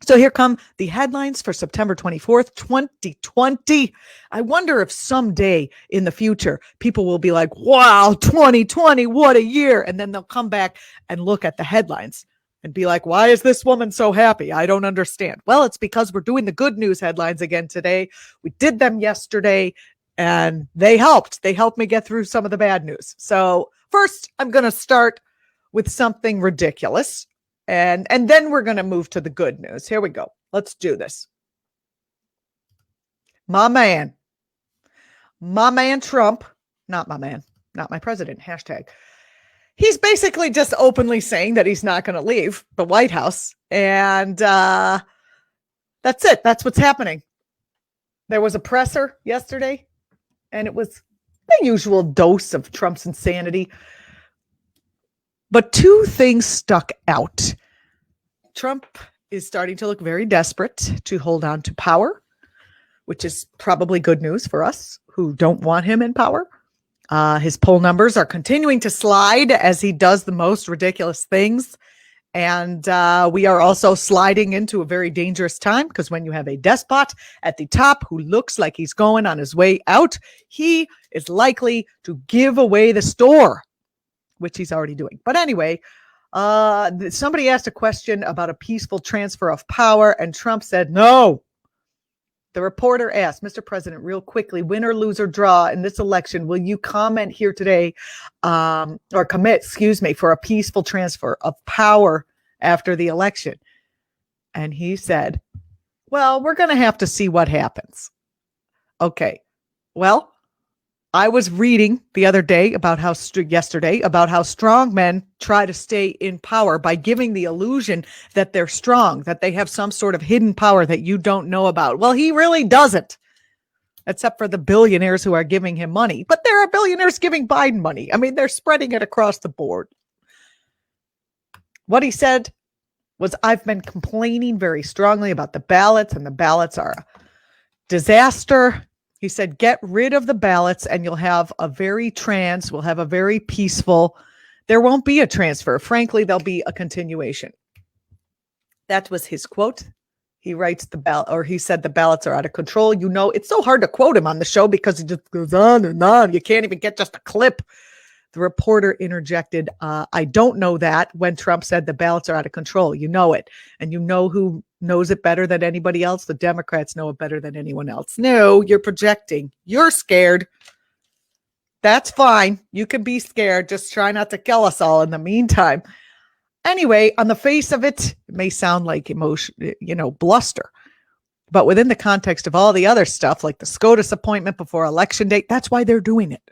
So here come the headlines for September 24th, 2020. I wonder if someday in the future, people will be like, wow, 2020, what a year. And then they'll come back and look at the headlines and be like, why is this woman so happy? I don't understand. Well, it's because we're doing the good news headlines again today. We did them yesterday and they helped. They helped me get through some of the bad news. So first, I'm going to start with something ridiculous. And then we're going to move to the good news. Here we go. Let's do this. My man Trump, not my man, not my president, hashtag. He's basically just openly saying that he's not going to leave the White House. And that's it. That's what's happening. There was a presser yesterday, and it was the usual dose of Trump's insanity. But two things stuck out. Trump is starting to look very desperate to hold on to power, which is probably good news for us who don't want him in power. His poll numbers are continuing to slide as he does the most ridiculous things. And we are also sliding into a very dangerous time because when you have a despot at the top who looks like he's going on his way out, he is likely to give away the store, which he's already doing. But anyway, somebody asked a question about a peaceful transfer of power, and Trump said no. The reporter asked, Mr. President, real quickly, win or lose or draw in this election, will you comment here today or commit, for a peaceful transfer of power after the election? And he said, well, we're going to have to see what happens. Okay, well, I was reading the other day yesterday about how strong men try to stay in power by giving the illusion that they're strong, that they have some sort of hidden power that you don't know about. Well, he really doesn't, except for the billionaires who are giving him money. But there are billionaires giving Biden money. I mean, they're spreading it across the board. What he said was, I've been complaining very strongly about the ballots, and the ballots are a disaster. He said, get rid of the ballots and we'll have a very peaceful, there won't be a transfer. Frankly, there'll be a continuation. That was his quote. He writes he said the ballots are out of control. You know, it's so hard to quote him on the show because he just goes on and on. You can't even get just a clip. The reporter interjected, I don't know that when Trump said the ballots are out of control. You know it. And you know who knows it better than anybody else? The Democrats know it better than anyone else. No, you're projecting. You're scared. That's fine. You can be scared. Just try not to kill us all in the meantime. Anyway, on the face of it, it may sound like emotion, bluster. But within the context of all the other stuff, like the SCOTUS appointment before election day, that's why they're doing it.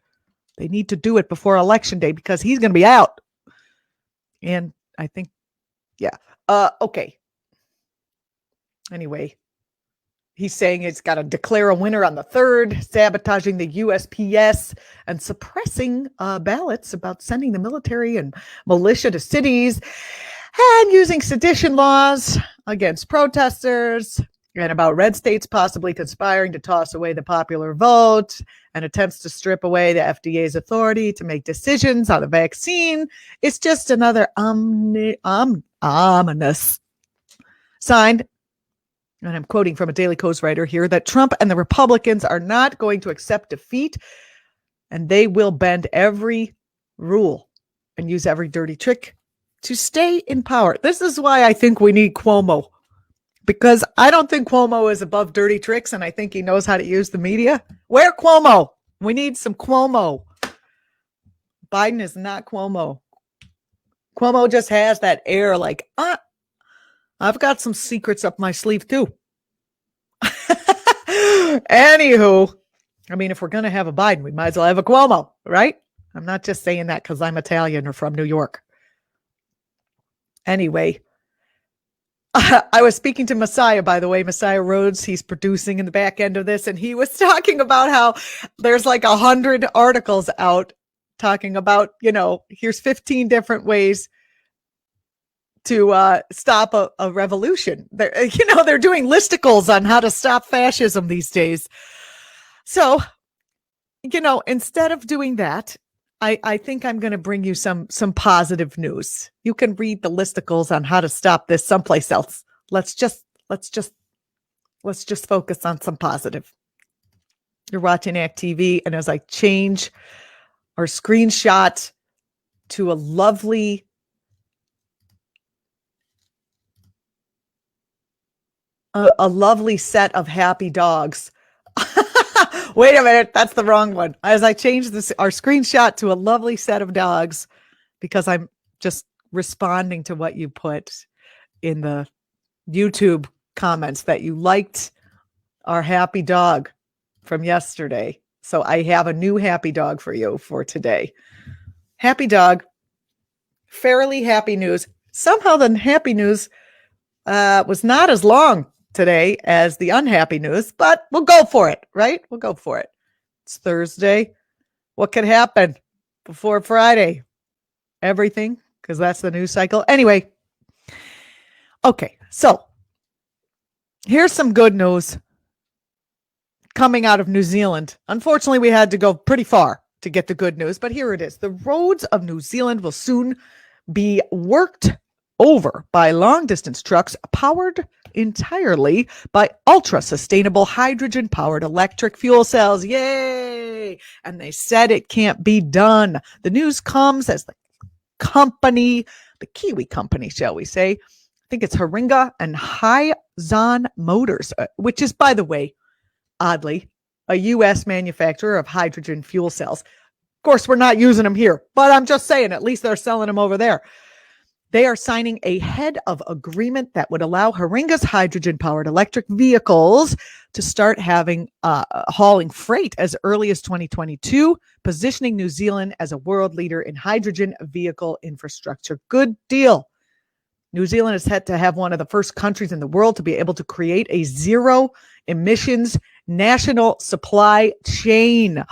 They need to do it before election day because he's going to be out. And I think, okay. Anyway, he's saying he's got to declare a winner on the 3rd, sabotaging the USPS and suppressing ballots about sending the military and militia to cities and using sedition laws against protesters and about red states possibly conspiring to toss away the popular vote and attempts to strip away the FDA's authority to make decisions on a vaccine. It's just another ominous sign, and I'm quoting from a Daily Kos writer here, that Trump and the Republicans are not going to accept defeat, and they will bend every rule and use every dirty trick to stay in power. This is why I think we need Cuomo. Because I don't think Cuomo is above dirty tricks, and I think he knows how to use the media. Where Cuomo? We need some Cuomo. Biden is not Cuomo. Cuomo just has that air like, I've got some secrets up my sleeve too. Anywho, I mean, if we're going to have a Biden, we might as well have a Cuomo, right? I'm not just saying that because I'm Italian or from New York. Anyway, I was speaking to Messiah, by the way, Messiah Rhodes. He's producing in the back end of this. And he was talking about how there's like 100 articles out talking about, here's 15 different ways to stop a revolution. They're doing listicles on how to stop fascism these days. So, instead of doing that, I think I'm going to bring you some positive news. You can read the listicles on how to stop this someplace else. Let's just let's just focus on some positive. You're watching Act TV, and as I change our screenshot to a lovely set of happy dogs. Wait a minute, that's the wrong one. As I change our screenshot to a lovely set of dogs, because I'm just responding to what you put in the YouTube comments that you liked our happy dog from yesterday. So I have a new happy dog for you for today. Happy dog, fairly happy news. Somehow the happy news was not as long today as the unhappy news, but we'll go for it, right? We'll go for it. It's Thursday. What could happen before Friday? Everything, because that's the news cycle. Anyway, okay, so here's some good news coming out of New Zealand. Unfortunately, we had to go pretty far to get the good news, but here it is. The roads of New Zealand will soon be worked over by long-distance trucks powered entirely by ultra-sustainable hydrogen-powered electric fuel cells. Yay! And they said it can't be done. The news comes as the Kiwi company, shall we say, I think it's Hiringa and Hyzon Motors, which is, by the way, oddly, a U.S. manufacturer of hydrogen fuel cells. Of course, we're not using them here, but I'm just saying, at least they're selling them over there. They are signing a head of agreement that would allow Hiringa's hydrogen-powered electric vehicles to start hauling freight as early as 2022, positioning New Zealand as a world leader in hydrogen vehicle infrastructure. Good deal. New Zealand is set to have one of the first countries in the world to be able to create a zero emissions national supply chain.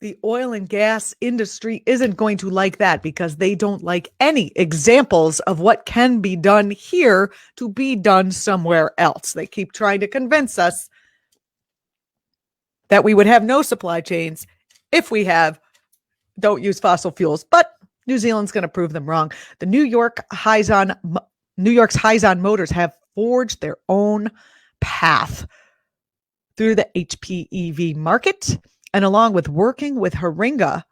The oil and gas industry isn't going to like that, because they don't like any examples of what can be done here to be done somewhere else. They keep trying to convince us that we would have no supply chains if we don't use fossil fuels. But New Zealand's going to prove them wrong. The New York's Hyzon Motors have forged their own path through the HPEV market. And along with working with Hiringa,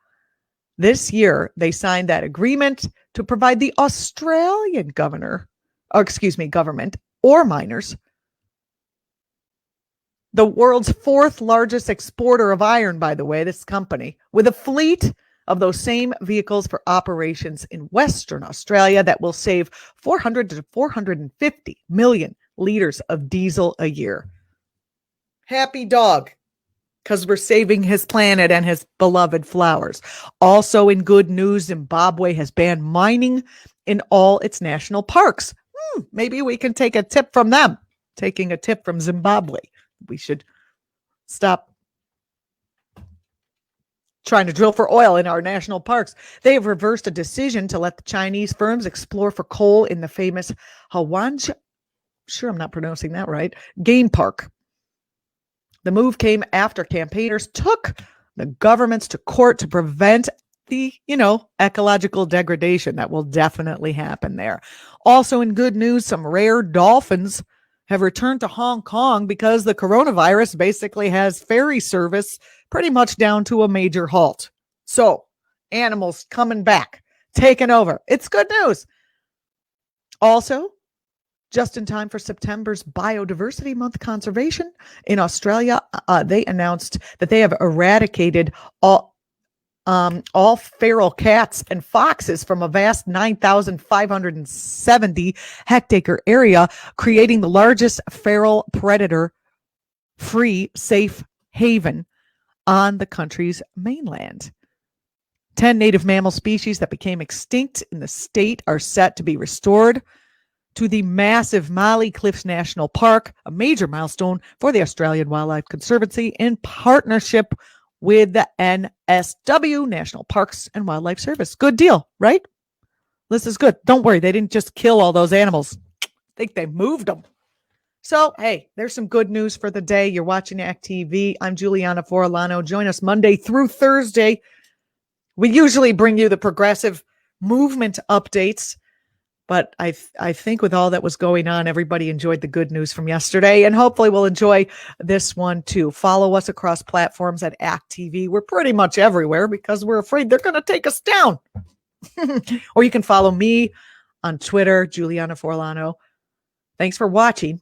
this year they signed that agreement to provide the Australian government or miners, the world's fourth largest exporter of iron, by the way, this company, with a fleet of those same vehicles for operations in Western Australia that will save 400 to 450 million liters of diesel a year. Happy dog, because we're saving his planet and his beloved flowers. Also in good news, Zimbabwe has banned mining in all its national parks. Maybe we can take a tip from them. Taking a tip from Zimbabwe. We should stop trying to drill for oil in our national parks. They have reversed a decision to let the Chinese firms explore for coal in the famous Hwange, sure I'm not pronouncing that right, game park. The move came after campaigners took the governments to court to prevent the, ecological degradation that will definitely happen there. Also in good news, some rare dolphins have returned to Hong Kong because the coronavirus basically has ferry service pretty much down to a major halt. So animals coming back, taking over. It's good news. Also, just in time for September's Biodiversity Month conservation in Australia, they announced that they have eradicated all feral cats and foxes from a vast 9,570 hectare area, creating the largest feral predator-free safe haven on the country's mainland. 10 native mammal species that became extinct in the state are set to be restored to the massive Mallee Cliffs National Park, a major milestone for the Australian Wildlife Conservancy in partnership with the NSW, National Parks and Wildlife Service. Good deal, right? This is good. Don't worry, they didn't just kill all those animals. I think they moved them. So, hey, there's some good news for the day. You're watching Act TV. I'm Julianna Forlano. Join us Monday through Thursday. We usually bring you the progressive movement updates But I think with all that was going on, everybody enjoyed the good news from yesterday, and hopefully we'll enjoy this one too. Follow us across platforms at act.tv. We're pretty much everywhere because we're afraid they're going to take us down. Or you can follow me on Twitter, Julianna Forlano. Thanks for watching.